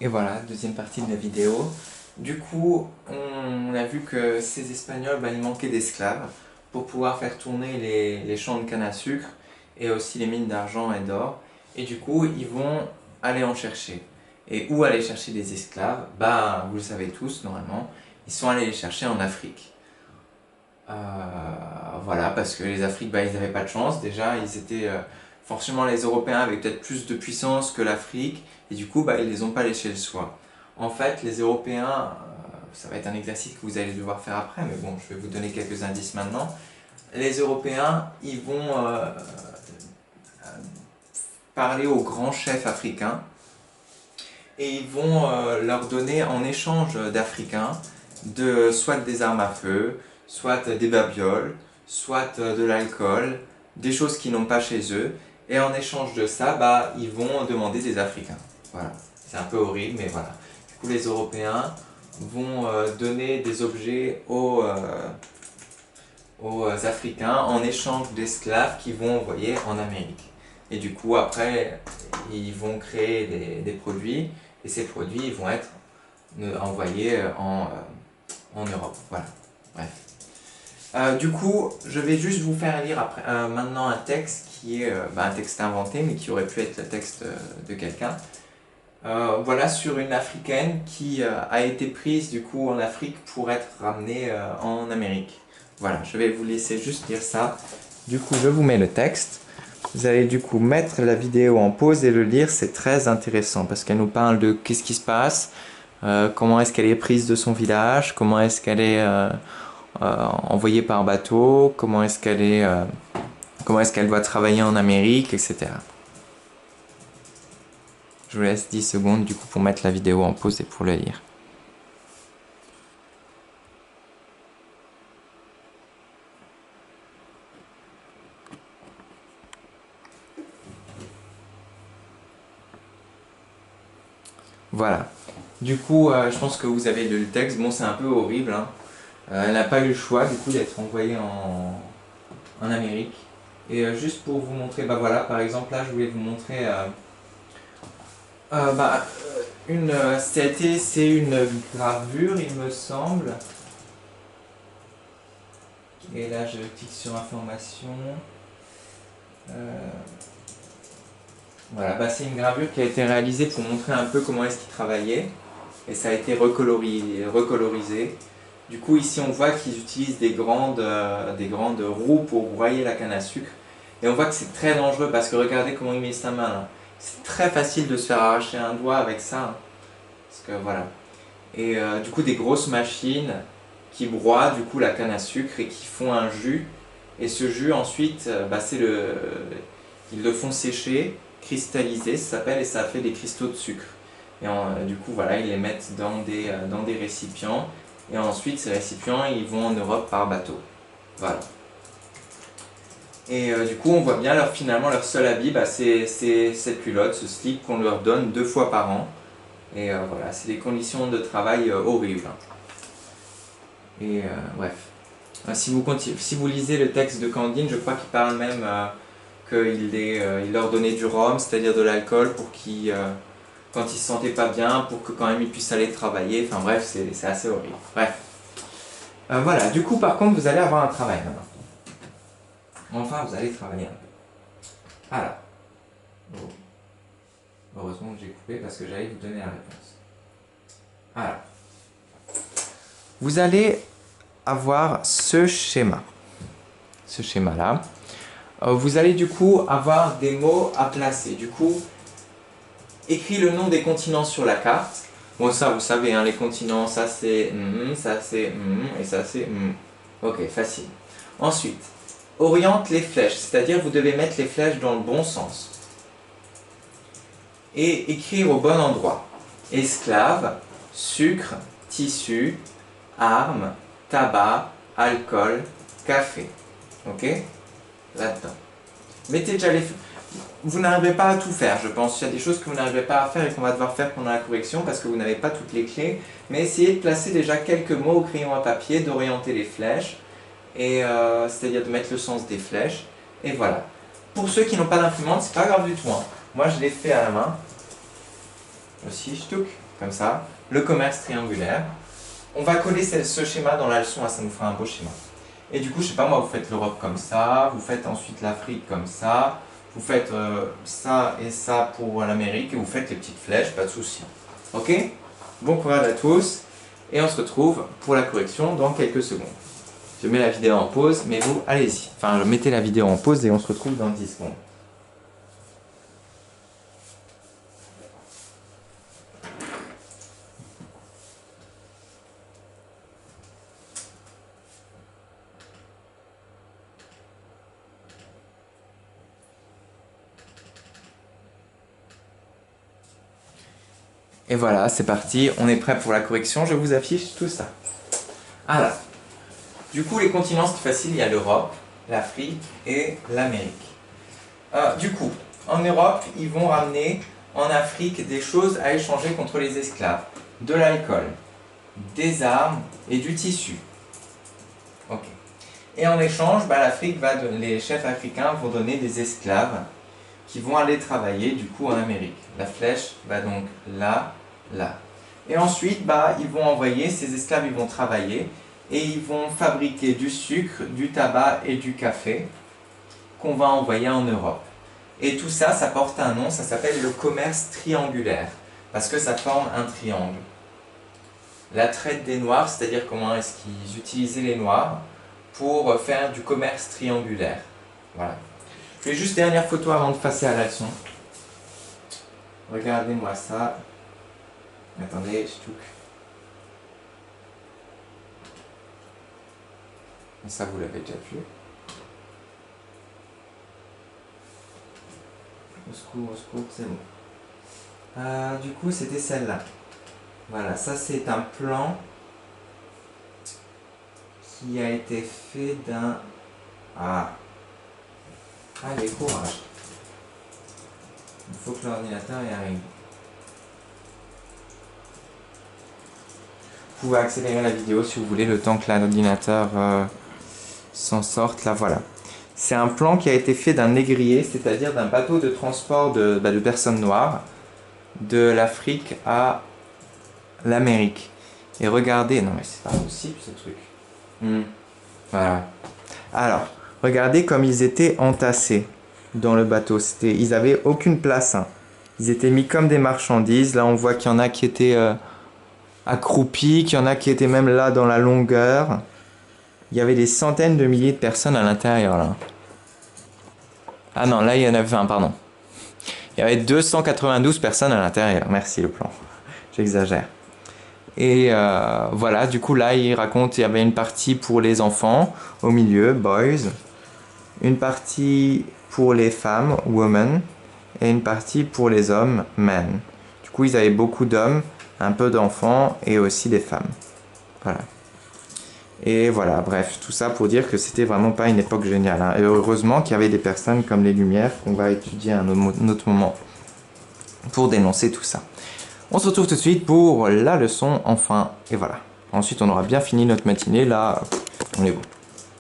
Et voilà, deuxième partie de la vidéo. Du coup, on a vu que ces Espagnols, il manquait d'esclaves pour pouvoir faire tourner les champs de canne à sucre et aussi les mines d'argent et d'or. Et du coup, ils vont aller en chercher. Et où aller chercher des esclaves? Bah, vous le savez tous, normalement, ils sont allés les chercher en Afrique. Euh, voilà, parce que les Afriques, ils n'avaient pas de chance. Déjà, ils étaient forcément les Européens avaient peut-être plus de puissance que l'Afrique, et du coup, ils les ont pas léchés le soin. En fait, les Européens, ça va être un exercice que vous allez devoir faire après, mais bon, je vais vous donner quelques indices maintenant. Les Européens, ils vont parler aux grands chefs africains et ils vont leur donner en échange d'Africains soit des armes à feu, soit des babioles, soit de l'alcool, des choses qu'ils n'ont pas chez eux. Et en échange de ça, ils vont demander des Africains. Voilà, c'est un peu horrible, mais voilà. Du coup, les Européens vont donner des objets aux Africains en échange d'esclaves qu'ils vont envoyer en Amérique. Et du coup, après, ils vont créer des produits, et ces produits ils vont être envoyés en Europe. Voilà, bref. Du coup, je vais juste vous faire lire maintenant un texte qui est un texte inventé, mais qui aurait pu être le texte de quelqu'un. Voilà, sur une Africaine qui a été prise du coup en Afrique pour être ramenée en Amérique. Voilà, je vais vous laisser juste lire ça. Du coup, je vous mets le texte. Vous allez du coup mettre la vidéo en pause et le lire, c'est très intéressant parce qu'elle nous parle de qu'est-ce qui se passe, comment est-ce qu'elle est prise de son village, comment est-ce qu'elle est envoyée par bateau, comment est-ce qu'elle doit travailler en Amérique, etc. Je vous laisse 10 secondes du coup pour mettre la vidéo en pause et pour le lire. Voilà. Du coup, je pense que vous avez lu le texte. Bon, c'est un peu horrible, hein. Elle n'a pas eu le choix du coup d'être envoyée en Amérique. Et juste pour vous montrer, voilà, par exemple là, je voulais vous montrer c'est une gravure, il me semble. Et là, je clique sur information. Voilà, c'est une gravure qui a été réalisée pour montrer un peu comment est-ce qu'il travaillait. Et ça a été recolorisé. Du coup, ici, on voit qu'ils utilisent des grandes roues pour broyer la canne à sucre. Et on voit que c'est très dangereux parce que regardez comment il met sa main là. C'est très facile de se faire arracher un doigt avec ça, hein. Parce que voilà. Et du coup, des grosses machines qui broient du coup la canne à sucre et qui font un jus. Et ce jus, ensuite, ils le font sécher, cristalliser, ça s'appelle, et ça fait des cristaux de sucre. Et du coup, voilà, ils les mettent dans des récipients. Et ensuite, ces récipients, ils vont en Europe par bateau. Voilà. Et du coup, on voit bien finalement leur seul habit, c'est cette culotte, ce slip qu'on leur donne 2 fois par an. Et voilà, c'est des conditions de travail horribles. Et bref. Si vous lisez le texte de Candine, je crois qu'il parle même qu'il leur donnait du rhum, c'est-à-dire de l'alcool, pour qu'ils, quand ils se sentaient pas bien, pour que quand même ils puissent aller travailler. Enfin bref, c'est assez horrible. Bref. Voilà, du coup par contre vous allez avoir un travail maintenant. Enfin vous allez travailler un peu. Alors. Oh. Heureusement que j'ai coupé parce que j'allais vous donner la réponse. Alors. Vous allez avoir ce schéma. Ce schéma-là. Vous allez du coup avoir des mots à placer. Du coup, écris le nom des continents sur la carte. Bon, ça, vous savez, hein, les continents, ça c'est ça c'est et ça c'est Ok, facile. Ensuite, oriente les flèches, c'est-à-dire vous devez mettre les flèches dans le bon sens. Et écrire au bon endroit. Esclave, sucre, tissu, armes, tabac, alcool, café. Ok? Là-dedans. Mettez déjà les... Vous n'arriverez pas à tout faire, je pense. Il y a des choses que vous n'arriverez pas à faire et qu'on va devoir faire pendant la correction parce que vous n'avez pas toutes les clés. Mais essayez de placer déjà quelques mots au crayon à papier, d'orienter les flèches, et c'est-à-dire de mettre le sens des flèches. Et voilà. Pour ceux qui n'ont pas d'imprimante, c'est pas grave du tout, hein. Moi, je l'ai fait à la main. aussi, ch'touk, comme ça. Le commerce triangulaire. On va coller ce schéma dans la leçon, ça nous fera un beau schéma. Et du coup, je sais pas moi, vous faites l'Europe comme ça, vous faites ensuite l'Afrique comme ça, vous faites ça et ça pour l'Amérique, et vous faites les petites flèches, pas de souci. Ok? Bon courage à tous, et on se retrouve pour la correction dans quelques secondes. Je mets la vidéo en pause, mais vous, allez-y. Enfin, mettez la vidéo en pause et on se retrouve dans 10 secondes. Et voilà, c'est parti, on est prêt pour la correction, je vous affiche tout ça. Alors, du coup, les continents, c'est facile, il y a l'Europe, l'Afrique et l'Amérique. Du coup, en Europe, ils vont ramener en Afrique des choses à échanger contre les esclaves. De l'alcool, des armes et du tissu. Ok. Et en échange, les chefs africains vont donner des esclaves qui vont aller travailler du coup en Amérique. La flèche va donc là, là. Et ensuite, ils vont envoyer, ces esclaves, ils vont travailler et ils vont fabriquer du sucre, du tabac et du café qu'on va envoyer en Europe. Et tout ça, ça porte un nom, ça s'appelle le commerce triangulaire, parce que ça forme un triangle. La traite des Noirs, c'est-à-dire comment est-ce qu'ils utilisaient les Noirs pour faire du commerce triangulaire. Voilà. Je fais juste dernière photo avant de passer à la leçon. Regardez-moi ça. Attendez, je touche. Ça, vous l'avez déjà vu. Au secours, c'est bon. Du coup, c'était celle-là. Voilà, ça c'est un plan qui a été fait d'un... Allez, courage. Il faut que l'ordinateur y arrive. Vous pouvez accélérer la vidéo si vous voulez, le temps que l'ordinateur s'en sorte. Là, voilà. C'est un plan qui a été fait d'un négrier, c'est-à-dire d'un bateau de transport de personnes noires, de l'Afrique à l'Amérique. Et regardez, non mais c'est pas possible ce truc. Voilà. Alors, regardez comme ils étaient entassés dans le bateau. Ils n'avaient aucune place. Hein. Ils étaient mis comme des marchandises. Là, on voit qu'il y en a qui étaient accroupis, qu'il y en a qui étaient même là dans la longueur. Il y avait des centaines de milliers de personnes à l'intérieur là. Ah non, là il y en avait 20, pardon. Il y avait 292 personnes à l'intérieur. Merci le plan. J'exagère. Et voilà, du coup là il raconte il y avait une partie pour les enfants au milieu, boys, une partie pour les femmes, women, et une partie pour les hommes, men. Du coup ils avaient beaucoup d'hommes, un peu d'enfants et aussi des femmes. Voilà. Et voilà, bref, tout ça pour dire que c'était vraiment pas une époque géniale. Hein. Et heureusement qu'il y avait des personnes comme les Lumières qu'on va étudier à un autre moment pour dénoncer tout ça. On se retrouve tout de suite pour la leçon, enfin, et voilà. Ensuite, on aura bien fini notre matinée, là, on est bon.